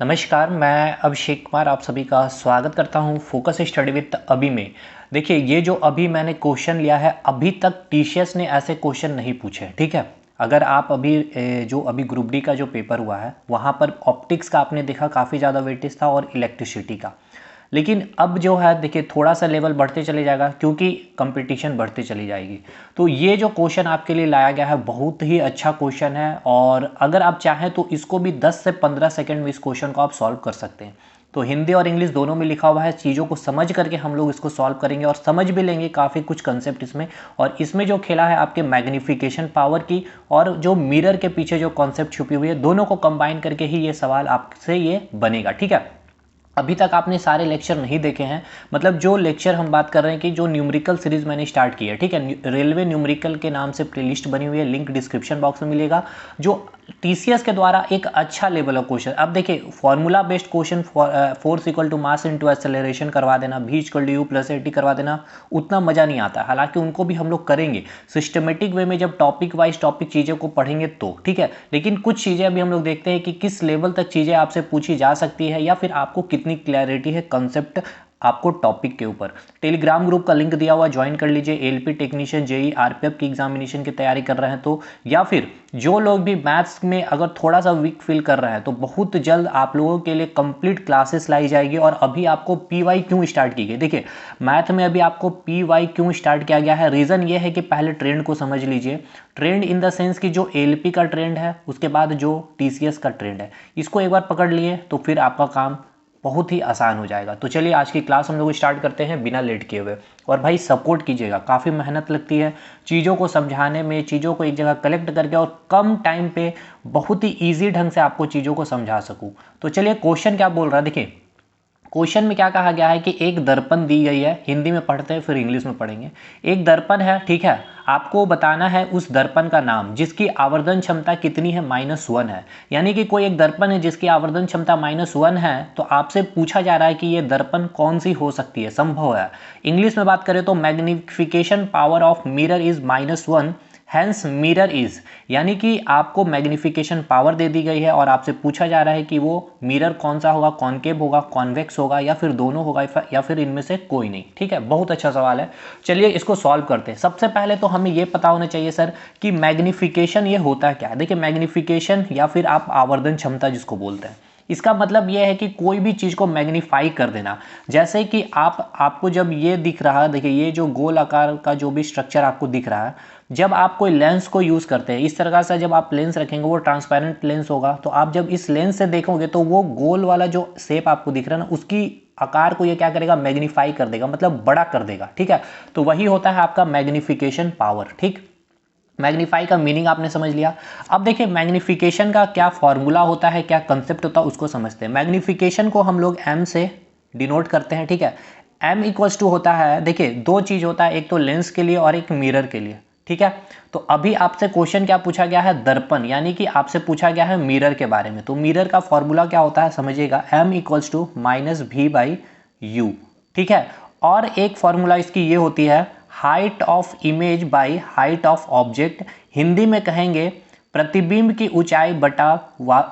नमस्कार, मैं अभिषेक कुमार आप सभी का स्वागत करता हूं फोकस स्टडी विद अभी में। देखिए, ये जो अभी मैंने क्वेश्चन लिया है, अभी तक टीसीएस ने ऐसे क्वेश्चन नहीं पूछे। ठीक है, अगर आप अभी ग्रुप डी का जो पेपर हुआ है वहाँ पर ऑप्टिक्स का आपने देखा काफ़ी ज़्यादा वेटेज था और इलेक्ट्रिसिटी का। लेकिन अब जो है देखिए, थोड़ा सा लेवल बढ़ते चले जाएगा क्योंकि कंपटीशन बढ़ती चली जाएगी। तो ये जो क्वेश्चन आपके लिए लाया गया है बहुत ही अच्छा क्वेश्चन है, और अगर आप चाहें तो इसको भी 10 से 15 सेकंड में इस क्वेश्चन को आप सॉल्व कर सकते हैं। तो हिंदी और इंग्लिश दोनों में लिखा हुआ है, चीज़ों को समझ करके हम लोग इसको सॉल्व करेंगे और समझ भी लेंगे काफ़ी कुछ कंसेप्ट इसमें। और इसमें जो खेला है आपके मैग्नीफिकेशन पावर की और जो मिरर के पीछे जो कॉन्सेप्ट छुपी हुई है, दोनों को कंबाइन करके ही ये सवाल आपसे ये बनेगा। ठीक है, अभी तक आपने सारे लेक्चर नहीं देखे हैं, मतलब जो लेक्चर हम बात कर रहे हैं कि जो न्यूमेरिकल सीरीज मैंने स्टार्ट की है। ठीक है, रेलवे न्यूमेरिकल के नाम से प्लेलिस्ट बनी हुई है, लिंक डिस्क्रिप्शन बॉक्स में मिलेगा, जो टीसीएस के द्वारा एक अच्छा लेवल ऑफ क्वेश्चन। अब देखिए, formula based question, force equal to mass into acceleration करवा देना, v equal to u plus at करवा देना, उतना मजा नहीं आता। हालांकि उनको भी हम लोग करेंगे सिस्टमेटिक वे में, जब टॉपिक वाइज टॉपिक चीज़ों को पढ़ेंगे तो। ठीक है, लेकिन कुछ चीज़ें अभी हम लोग देखते हैं कि किस लेवल तक चीज़ें आपसे पूछी जा सकती है, या फिर आपको कितनी क्लैरिटी है कंसेप्ट आपको टॉपिक के ऊपर। टेलीग्राम ग्रुप का लिंक दिया हुआ, ज्वाइन कर लीजिए। एलपी टेक्नीशियन, जेई, आरपीएफ की एग्जामिनेशन की तैयारी कर रहे हैं तो, या फिर जो लोग भी मैथ्स में अगर थोड़ा सा वीक फील कर रहे हैं, तो बहुत जल्द आप लोगों के लिए कंप्लीट क्लासेस लाई जाएगी। और अभी आपको पीवाई क्यों स्टार्ट की गई, देखिए मैथ में अभी आपको पीवाई क्यों स्टार्ट किया गया है, रीज़न ये है कि पहले ट्रेंड को समझ लीजिए। ट्रेंड इन द सेंस कि जो एलपी का ट्रेंड है, उसके बाद जो टीसीएस का ट्रेंड है, इसको एक बार पकड़ लिए तो फिर आपका काम बहुत ही आसान हो जाएगा। तो चलिए आज की क्लास हम लोग स्टार्ट करते हैं बिना लेट किए हुए। और भाई सपोर्ट कीजिएगा, काफ़ी मेहनत लगती है चीज़ों को समझाने में, चीज़ों को एक जगह कलेक्ट करके और कम टाइम पे बहुत ही ईजी ढंग से आपको चीज़ों को समझा सकूँ। तो चलिए क्वेश्चन क्या बोल रहा है, देखिए क्वेश्चन में क्या कहा गया है कि एक दर्पण दी गई है, हिंदी में पढ़ते हैं फिर इंग्लिश में पढ़ेंगे। एक दर्पण है, ठीक है, आपको बताना है उस दर्पण का नाम जिसकी आवर्धन क्षमता कितनी है, -1 है। यानी कि कोई एक दर्पण है जिसकी आवर्धन क्षमता -1 है, तो आपसे पूछा जा रहा है कि ये दर्पण कौन सी हो सकती है, संभव है। इंग्लिश में बात करें तो magnification power of mirror is -1, hence mirror is, यानी कि आपको मैग्निफिकेशन पावर दे दी गई है और आपसे पूछा जा रहा है कि वो मिरर कौन सा होगा, कॉनकेव होगा, कॉन्वेक्स होगा, या फिर दोनों होगा, या फिर इनमें से कोई नहीं। ठीक है, बहुत अच्छा सवाल है। चलिए इसको सॉल्व करते हैं। सबसे पहले तो हमें ये पता होना चाहिए सर कि मैग्निफिकेशन ये होता क्या है। देखिए मैग्निफिकेशन या फिर आप आवर्धन क्षमता जिसको बोलते हैं, इसका मतलब यह है कि कोई भी चीज़ को मैग्नीफाई कर देना। जैसे कि आपको जब ये दिख रहा है, देखिए ये जो गोल आकार का जो भी स्ट्रक्चर आपको दिख रहा है, जब आप कोई लेंस को यूज़ करते हैं इस तरह से, जब आप लेंस रखेंगे वो ट्रांसपेरेंट लेंस होगा, तो आप जब इस लेंस से देखोगे तो वो गोल वाला जो शेप आपको दिख रहा है ना, उसकी आकार को ये क्या करेगा, मैग्नीफाई कर देगा, मतलब बड़ा कर देगा। ठीक है, तो वही होता है आपका मैग्निफिकेशन पावर। ठीक, मैग्नीफाई का मीनिंग आपने समझ लिया। अब देखिए मैग्नीफिकेशन का क्या फॉर्मूला होता है, क्या कंसेप्ट होता है, उसको समझते हैं। मैग्नीफिकेशन को हम लोग एम से डिनोट करते हैं। ठीक है, एम इक्वल्स टू होता है, देखिए दो चीज़ होता है, एक तो लेंस के लिए और एक मिरर के लिए। ठीक है, तो अभी आपसे क्वेश्चन क्या पूछा गया है, दर्पण, यानी कि आपसे पूछा गया है मिरर के बारे में। तो मिरर का फॉर्मूला क्या होता है समझिएगा, एम इक्वल्स टू -v/u। ठीक है, और एक फॉर्मूला इसकी ये होती है, height of image by height of object, Hindi में कहेंगे प्रतिबिंब की ऊंचाई बटा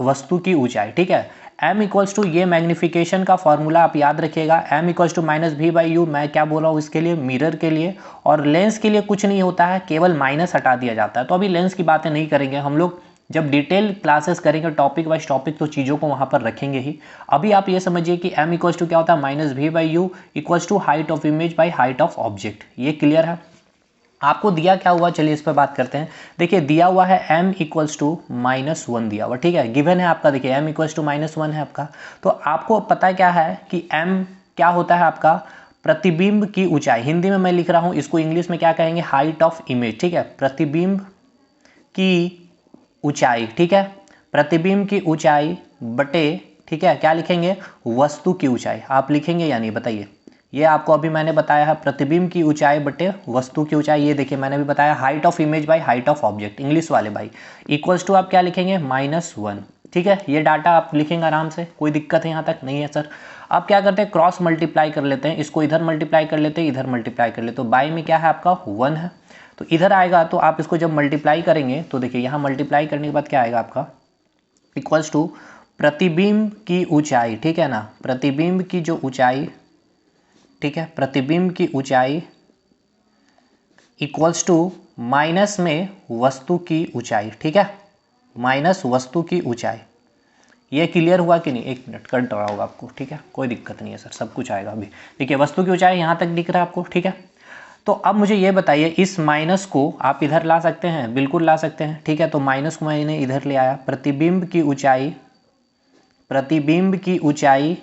वस्तु की ऊंचाई। ठीक है, m इक्वल्स टू, ये मैग्निफिकेशन का फॉर्मूला आप याद रखिएगा, m इक्वल्स टू -v/u। मैं क्या बोल रहा हूँ इसके लिए, मिरर के लिए। और लेंस के लिए कुछ नहीं होता है, केवल माइनस हटा दिया जाता है। तो अभी लेंस की बातें नहीं करेंगे हम लोग, जब डिटेल क्लासेस करेंगे टॉपिक वाइज टॉपिक तो चीज़ों को वहाँ पर रखेंगे ही। अभी आप ये समझिए कि m इक्वल्स टू क्या होता है, -v/u equals to height of image by height of object. ये क्लियर है। आपको दिया क्या हुआ, चलिए इस पर बात करते हैं। देखिए दिया हुआ है m इक्वल्स टू -1 दिया हुआ। ठीक है, गिवन है आपका, देखिए m इक्वल्स टू -1 है आपका। तो आपको पता क्या है कि m क्या होता है आपका, प्रतिबिंब की ऊंचाई। हिंदी में मैं लिख रहा हूं, इसको इंग्लिश में क्या कहेंगे, हाइट ऑफ इमेज। ठीक है, प्रतिबिंब की ऊंचाई। ठीक है, प्रतिबिंब की ऊंचाई बटे, ठीक है, क्या लिखेंगे, वस्तु की ऊंचाई। आप लिखेंगे या नहीं बताइए, ये आपको अभी मैंने बताया है, प्रतिबिंब की ऊंचाई बटे वस्तु की ऊंचाई। ये देखिए मैंने भी बताया, height of image by height of object, English वाले भाई, इक्वल्स टू आप क्या लिखेंगे, -1। ठीक है, ये डाटा आप लिखेंगे आराम से, कोई दिक्कत है यहाँ तक नहीं है सर। अब क्या करते हैं, क्रॉस मल्टीप्लाई कर लेते हैं, इसको इधर मल्टीप्लाई कर लेते हैं, इधर मल्टीप्लाई कर लेते, तो बाई में क्या है आपका 1 है, तो इधर आएगा, तो आप इसको जब मल्टीप्लाई करेंगे तो देखिए यहाँ मल्टीप्लाई करने के बाद क्या आएगा आपका, इक्वल्स टू प्रतिबिंब की ऊंचाई, ठीक है ना, प्रतिबिंब की जो ऊंचाई, ठीक है, प्रतिबिंब की ऊंचाई इक्वल्स टू माइनस में वस्तु की ऊंचाई, ठीक है, माइनस वस्तु की ऊंचाई। ये क्लियर हुआ कि नहीं? एक मिनट कट रहा होगा आपको, ठीक है, कोई दिक्कत नहीं है सर, सब कुछ आएगा अभी। ठीक है, वस्तु की ऊंचाई यहाँ तक दिख रहा है आपको, ठीक है। तो अब मुझे ये बताइए, इस माइनस को आप इधर ला सकते हैं? बिल्कुल ला सकते हैं, ठीक है। तो माइनस को मैंने इधर ले आया, प्रतिबिंब की ऊंचाई, प्रतिबिंब की ऊंचाई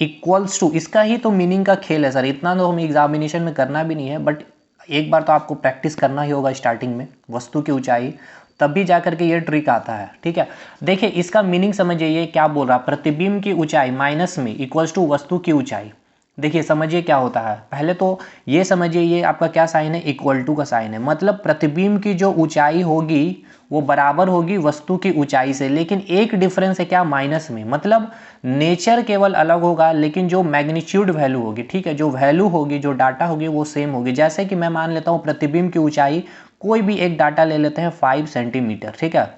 इक्वल्स टू, इसका ही तो मीनिंग का खेल है सर, इतना तो हमें एग्जामिनेशन में करना भी नहीं है, बट एक बार तो आपको प्रैक्टिस करना ही होगा स्टार्टिंग में, वस्तु की ऊंचाई, तभी जा करके ये ट्रिक आता है, ठीक है। देखिए इसका मीनिंग समझिए, ये क्या बोल रहा है, प्रतिबिंब की ऊंचाई माइनस में इक्वल्स टू वस्तु की ऊंचाई। देखिए समझिए क्या होता है, पहले तो ये समझिए, ये आपका क्या साइन है, इक्वल टू का साइन है, मतलब प्रतिबिंब की जो ऊंचाई होगी वो बराबर होगी वस्तु की ऊंचाई से, लेकिन एक डिफरेंस है क्या, माइनस में, मतलब नेचर केवल अलग होगा लेकिन जो मैग्नीट्यूड वैल्यू होगी, ठीक है, जो वैल्यू होगी, जो डाटा होगी वो सेम होगी। जैसे कि मैं मान लेता हूँ प्रतिबिंब की ऊंचाई, कोई भी एक डाटा ले लेते हैं 5 सेंटीमीटर, ठीक है,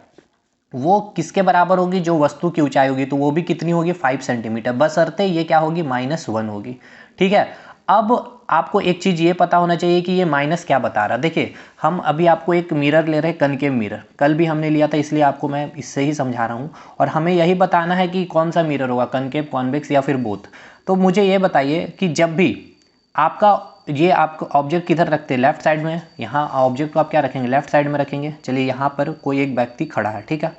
वो किसके बराबर होगी, जो वस्तु की ऊंचाई होगी, तो वो भी कितनी होगी, 5 सेंटीमीटर, बशर्ते ये क्या होगी, -1 होगी, ठीक है। अब आपको एक चीज़ ये पता होना चाहिए कि ये माइनस क्या बता रहा है। देखिए हम अभी आपको एक मिरर ले रहे हैं, कनकेव मिरर, कल भी हमने लिया था, इसलिए आपको मैं इससे ही समझा रहा हूँ, और हमें यही बताना है कि कौन सा मिरर होगा, कनकेव, कॉन्वेक्स या फिर बोथ। तो मुझे ये बताइए कि जब भी आपका ये आपको ऑब्जेक्ट किधर रखते हैं, लेफ्ट साइड में, यहाँ ऑब्जेक्ट को आप क्या रखेंगे, लेफ्ट साइड में रखेंगे। चलिए यहाँ पर कोई एक व्यक्ति खड़ा है, ठीक है,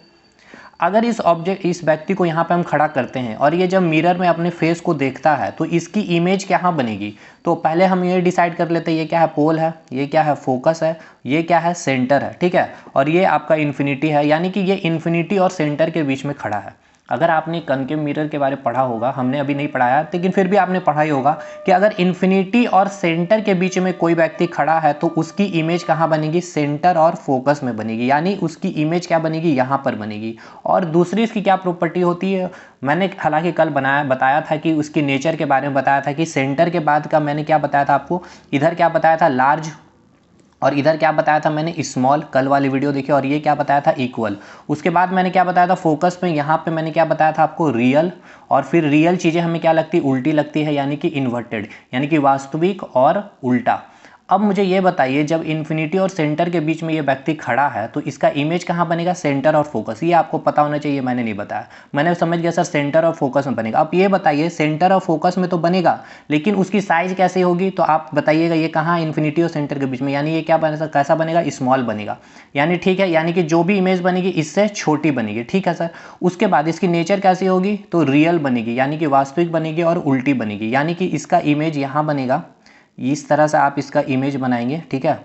अगर इस व्यक्ति को यहाँ पे हम खड़ा करते हैं और ये जब मिरर में अपने फेस को देखता है तो इसकी इमेज क्या बनेगी, तो पहले हम ये डिसाइड कर लेते हैं, ये क्या है, पोल है, ये क्या है, फोकस है, ये क्या है, सेंटर है, ठीक है, और ये आपका इन्फिनिटी है, यानी कि ये इन्फिनिटी और सेंटर के बीच में खड़ा है। अगर आपने कनकेव मिरर के बारे में पढ़ा होगा, हमने अभी नहीं पढ़ाया, लेकिन फिर भी आपने पढ़ा ही होगा कि अगर इन्फिनिटी और सेंटर के बीच में कोई व्यक्ति खड़ा है तो उसकी इमेज कहाँ बनेगी, सेंटर और फोकस में बनेगी, यानी उसकी इमेज क्या बनेगी, यहाँ पर बनेगी। और दूसरी इसकी क्या प्रॉपर्टी होती है, मैंने हालांकि कल बताया था कि उसकी नेचर के बारे में बताया था कि सेंटर के बाद का मैंने क्या बताया था आपको, इधर क्या बताया था, लार्ज, और इधर क्या बताया था मैंने, स्मॉल, कल वाली वीडियो देखिए, और ये क्या बताया था, इक्वल। उसके बाद मैंने क्या बताया था, फोकस में यहाँ पे मैंने क्या बताया था आपको, रियल, और फिर रियल चीज़ें हमें क्या लगती है, उल्टी लगती है, यानी कि इन्वर्टेड, यानी कि वास्तविक और उल्टा। अब मुझे ये बताइए, जब इन्फिनिटी और सेंटर के बीच में ये व्यक्ति खड़ा है तो इसका इमेज कहाँ बनेगा, सेंटर और फोकस, ये आपको पता होना चाहिए, मैंने नहीं बताया, मैंने समझ गया सर सेंटर और फोकस में बनेगा। अब ये बताइए, सेंटर और फोकस में तो बनेगा, लेकिन उसकी साइज कैसे होगी, तो आप बताइएगा, ये कहाँ, इन्फिनिटी और सेंटर के बीच में, यानी ये क्या बनेगा, कैसा बनेगा, स्मॉल बनेगा, यानी ठीक है, यानी कि जो भी इमेज बनेगी इससे छोटी बनेगी, ठीक है सर। उसके बाद इसकी नेचर कैसी होगी, तो रियल बनेगी, यानी कि वास्तविक बनेगी और उल्टी बनेगी, यानी कि इसका इमेज यहाँ बनेगा, इस तरह से आप इसका इमेज बनाएंगे, ठीक है,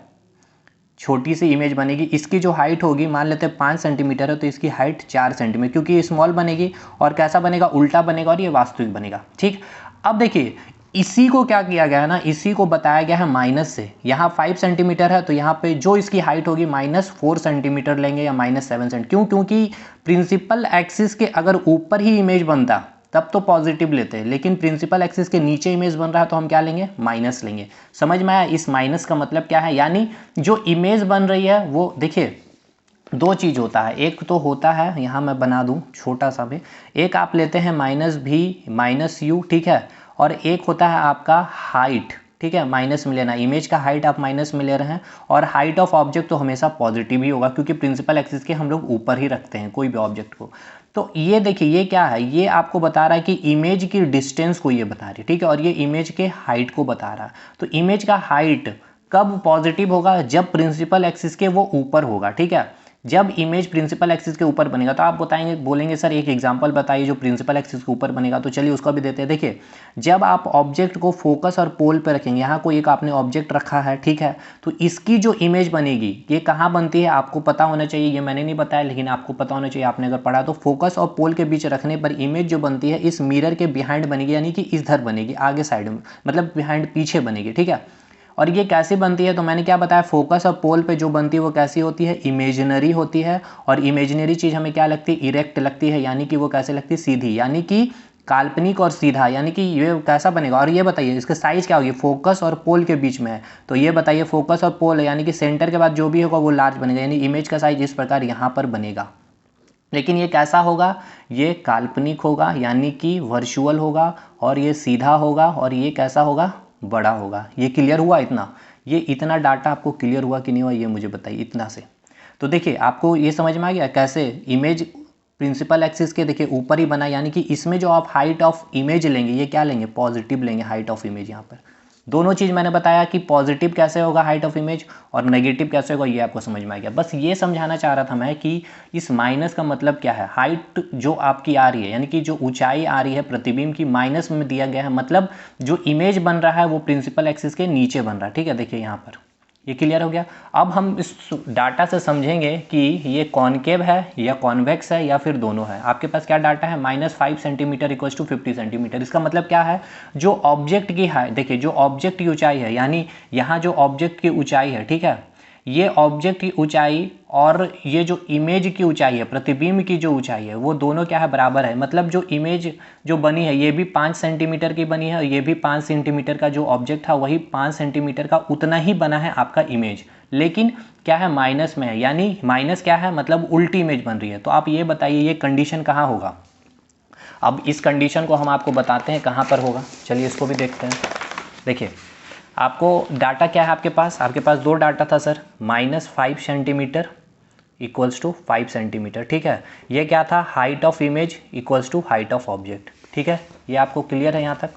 छोटी सी इमेज बनेगी। इसकी जो हाइट होगी, मान लेते हैं 5 सेंटीमीटर है, तो इसकी हाइट 4 सेंटीमीटर, क्योंकि ये स्मॉल बनेगी, और कैसा बनेगा, उल्टा बनेगा, और ये वास्तविक बनेगा, ठीक। अब देखिए इसी को क्या किया गया है ना, इसी को बताया गया है माइनस से, यहाँ 5 सेंटीमीटर है तो यहाँ पे जो इसकी हाइट होगी -4 सेंटीमीटर लेंगे या -7 सेंटीमीटर, क्यों, क्योंकि प्रिंसिपल एक्सिस के अगर ऊपर ही इमेज बनता तब तो पॉजिटिव लेते हैं, लेकिन प्रिंसिपल एक्सिस के नीचे इमेज बन रहा है तो हम क्या लेंगे, माइनस लेंगे। समझ में आया, इस माइनस का मतलब क्या है, यानी जो इमेज बन रही है वो, देखिए दो चीज़ होता है, एक तो होता है, यहाँ मैं बना दूँ छोटा सा भी, एक आप लेते हैं -v -u, ठीक है, और एक होता है आपका हाइट, ठीक है, माइनस में लेना, इमेज का हाइट आप माइनस में ले रहे हैं, और हाइट ऑफ ऑब्जेक्ट तो हमेशा पॉजिटिव ही होगा, क्योंकि प्रिंसिपल एक्सिस के हम लोग ऊपर ही रखते हैं कोई भी ऑब्जेक्ट को। तो ये देखिए, ये क्या है, ये आपको बता रहा है कि इमेज की डिस्टेंस को ये बता रही है, ठीक है, और ये इमेज के हाइट को बता रहा है। तो इमेज का हाइट कब पॉजिटिव होगा, जब प्रिंसिपल एक्सिस के वो ऊपर होगा, ठीक है, जब इमेज प्रिंसिपल एक्सिस के ऊपर बनेगा। तो आप बताएंगे, बोलेंगे सर एक एग्जांपल बताइए जो प्रिंसिपल एक्सिस के ऊपर बनेगा, तो चलिए उसका भी देते हैं। देखिए जब आप ऑब्जेक्ट को फोकस और पोल पर रखेंगे, यहाँ कोई एक आपने ऑब्जेक्ट रखा है, ठीक है, तो इसकी जो इमेज बनेगी ये कहाँ बनती है, आपको पता होना चाहिए, ये मैंने नहीं बताया लेकिन आपको पता होना चाहिए, आपने अगर पढ़ा तो फोकस और पोल के बीच रखने पर इमेज जो बनती है इस मिरर के बिहाइंड बनेगी, यानी कि इधर बनेगी, आगे साइड में, मतलब बिहाइंड पीछे बनेगी, ठीक है। और ये कैसे बनती है, तो मैंने क्या बताया, फोकस और पोल पे जो बनती है वो कैसी होती है, इमेजिनरी होती है, और इमेजिनरी चीज़ हमें क्या लगती है, इरेक्ट लगती है, यानी कि वो कैसे लगती है, सीधी, यानी कि काल्पनिक और सीधा, यानी कि ये कैसा बनेगा। और ये बताइए इसका साइज क्या होगी, फोकस और पोल के बीच में है, तो ये बताइए फोकस और पोल यानी कि सेंटर के बाद जो भी होगा वो लार्ज बनेगा, यानी इमेज का साइज इस प्रकार यहाँ पर बनेगा। लेकिन ये कैसा होगा, ये काल्पनिक होगा यानी कि वर्चुअल होगा, और ये सीधा होगा, और ये कैसा होगा, बड़ा होगा। ये क्लियर हुआ इतना? ये इतना डाटा आपको क्लियर हुआ कि नहीं हुआ, ये मुझे बताइए इतना से। तो देखिए आपको ये समझ में आ गया कैसे इमेज प्रिंसिपल एक्सिस के देखिए ऊपर ही बना, यानी कि इसमें जो आप हाइट ऑफ इमेज लेंगे ये क्या लेंगे, पॉजिटिव लेंगे हाइट ऑफ इमेज। यहाँ पर दोनों चीज़ मैंने बताया कि पॉजिटिव कैसे होगा हाइट ऑफ इमेज और नेगेटिव कैसे होगा, ये आपको समझ में आ गया। बस ये समझाना चाह रहा था मैं कि इस माइनस का मतलब क्या है, हाइट जो आपकी आ रही है यानी कि जो ऊंचाई आ रही है प्रतिबिंब की माइनस में दिया गया है, मतलब जो इमेज बन रहा है वो प्रिंसिपल एक्सिस के नीचे बन रहा है। ठीक है, देखिए यहाँ पर ये क्लियर हो गया। अब हम इस डाटा से समझेंगे कि ये कॉनकेव है या कॉन्वेक्स है या फिर दोनों है। आपके पास क्या डाटा है, -5 सेंटीमीटर इक्वल्स टू 50 सेंटीमीटर। इसका मतलब क्या है, जो ऑब्जेक्ट की हाइट, देखिए जो ऑब्जेक्ट की ऊंचाई है, यानी यहाँ जो ऑब्जेक्ट की ऊंचाई है, ठीक है, ये ऑब्जेक्ट की ऊंचाई और ये जो इमेज की ऊंचाई है, प्रतिबिंब की जो ऊंचाई है, वो दोनों क्या है, बराबर है। मतलब जो इमेज जो बनी है ये भी 5 सेंटीमीटर की बनी है और ये भी 5 सेंटीमीटर का जो ऑब्जेक्ट था वही 5 सेंटीमीटर का उतना ही बना है आपका इमेज, लेकिन क्या है, माइनस में है। यानी माइनस क्या है, मतलब उल्टी इमेज बन रही है। तो आप ये बताइए ये कंडीशन कहाँ होगा। अब इस कंडीशन को हम आपको बताते हैं कहाँ पर होगा, चलिए इसको भी देखते हैं। देखिए आपको डाटा क्या है, आपके पास दो डाटा था sir, -5 centimetre equals to 5 centimetre. ठीक है, ये क्या था, height of image equals to height of object. ठीक है, ये आपको क्लियर है यहाँ तक।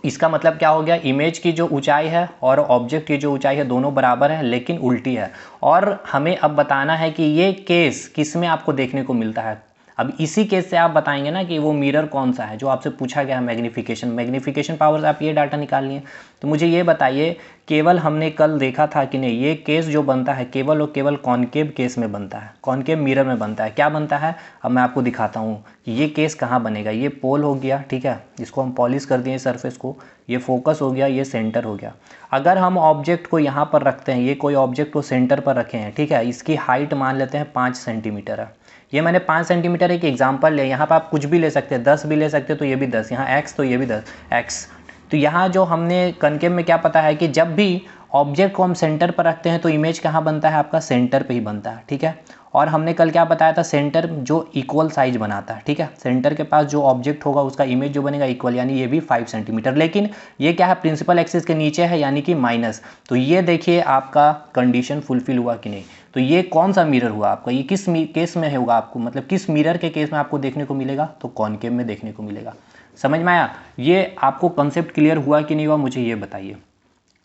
इसका मतलब क्या हो गया, इमेज की जो ऊंचाई है और ऑब्जेक्ट की जो ऊंचाई है दोनों बराबर है लेकिन उल्टी है। और हमें अब बताना है कि ये केस किस में आपको देखने को मिलता है। अब इसी केस से आप बताएंगे ना कि वो मिरर कौन सा है जो आपसे पूछा गया है, मैग्नीफिकेशन पावर से आप ये डाटा निकालनी है। तो मुझे ये बताइए, केवल हमने कल देखा था कि नहीं, ये केस जो बनता है केवल और केवल कॉनकेव केस में बनता है, कॉनकेव मिरर में बनता है। क्या बनता है, अब मैं आपको दिखाता हूँ कि ये केस कहाँ बनेगा। ये पोल हो गया, ठीक है, इसको हम पॉलिश कर दिए सरफेस को, ये फोकस हो गया, ये सेंटर हो गया। अगर हम ऑब्जेक्ट को यहाँ पर रखते हैं, ये कोई ऑब्जेक्ट को सेंटर पर रखे हैं, ठीक है, इसकी हाइट मान लेते हैं 5 सेंटीमीटर है। ये मैंने 5 सेंटीमीटर एक एग्जांपल लिया, यहाँ पर आप कुछ भी ले सकते हैं, 10 भी ले सकते हैं, तो ये भी 10, यहाँ x तो ये भी 10 x। तो यहाँ जो हमने कनकेव में क्या पता है कि जब भी ऑब्जेक्ट को हम सेंटर पर रखते हैं तो इमेज कहाँ बनता है, आपका सेंटर पे ही बनता है। ठीक है, और हमने कल क्या बताया था, सेंटर जो इक्वल साइज बनाता है। ठीक है, सेंटर के पास जो ऑब्जेक्ट होगा उसका इमेज जो बनेगा इक्वल, यानी ये भी 5 सेंटीमीटर, लेकिन ये क्या है, प्रिंसिपल एक्सिस के नीचे है यानी कि माइनस। तो ये देखिए आपका कंडीशन फुलफिल हुआ कि नहीं। तो ये कौन सा मिरर हुआ आपका, ये किस केस में होगा आपको, मतलब किस मिरर के केस में आपको देखने को मिलेगा, तो कॉनकेव में देखने को मिलेगा। समझ में आया, ये आपको कंसेप्ट क्लियर हुआ कि नहीं हुआ, मुझे ये बताइए।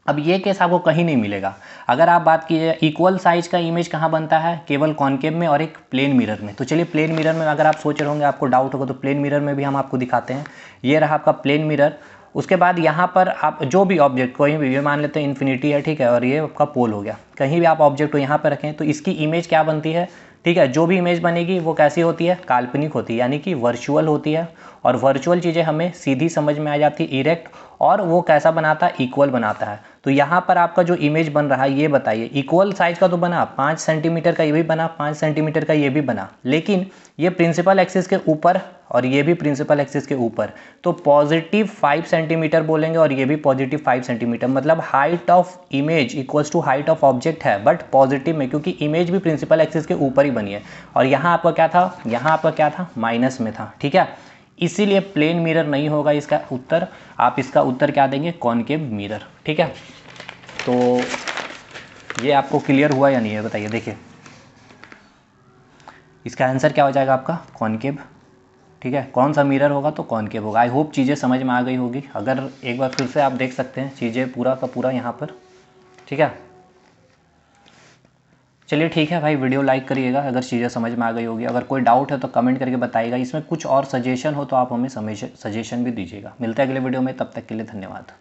अब ये केस आपको कहीं नहीं मिलेगा। अगर आप बात कीजिए इक्वल साइज का इमेज कहाँ बनता है, केवल कॉनकेव में और एक प्लेन मिरर में। तो चलिए प्लेन मिरर में अगर आप सोच रहे होंगे, आपको डाउट होगा, तो प्लेन मिरर में भी हम आपको दिखाते हैं। ये रहा आपका प्लेन मिरर। उसके बाद यहाँ पर आप जो भी ऑब्जेक्ट, कोई भी, ये मान लेते हैं इन्फिनिटी है, ठीक है, और ये आपका पोल हो गया, कहीं भी आप ऑब्जेक्ट को यहाँ पर रखें तो इसकी इमेज क्या बनती है, ठीक है, जो भी इमेज बनेगी वो कैसी होती है, काल्पनिक होती है, यानी कि वर्चुअल होती है। और वर्चुअल चीज़ें हमें सीधी समझ में आ जाती है, इरेक्ट, और वो कैसा बनाता है, इक्वल बनाता है। तो यहाँ पर आपका जो इमेज बन रहा है, ये बताइए, इक्वल साइज का तो बना, 5 सेंटीमीटर का ये भी बना, 5 सेंटीमीटर का ये भी बना, लेकिन ये प्रिंसिपल एक्सिस के ऊपर और ये भी प्रिंसिपल एक्सिस के ऊपर, तो +5 सेंटीमीटर बोलेंगे और ये भी +5 सेंटीमीटर, मतलब height of image equals to height of object है, बट पॉजिटिव में, क्योंकि इमेज भी प्रिंसिपल एक्सिस के ऊपर ही बनी है। और यहाँ आपका क्या था, यहाँ आपका क्या था, माइनस में था। ठीक है, इसीलिए प्लेन मिरर नहीं होगा इसका उत्तर, आप इसका उत्तर क्या देंगे, कॉनकेव मिरर। ठीक है, तो ये आपको क्लियर हुआ या नहीं है, बताइए। देखिए इसका आंसर क्या हो जाएगा आपका, कॉनकेव। ठीक है, कौन सा मिरर होगा, तो कॉनकेव होगा। आई होप चीज़ें समझ में आ गई होगी। अगर एक बार फिर से आप देख सकते हैं चीज़ें पूरा का पूरा यहाँ पर। ठीक है, चलिए ठीक है भाई, वीडियो लाइक करिएगा अगर चीज़ें समझ में आ गई होगी। अगर कोई डाउट है तो कमेंट करके बताइएगा। इसमें कुछ और सजेशन हो तो आप हमें सजेशन भी दीजिएगा। मिलते हैं अगले वीडियो में, तब तक के लिए धन्यवाद।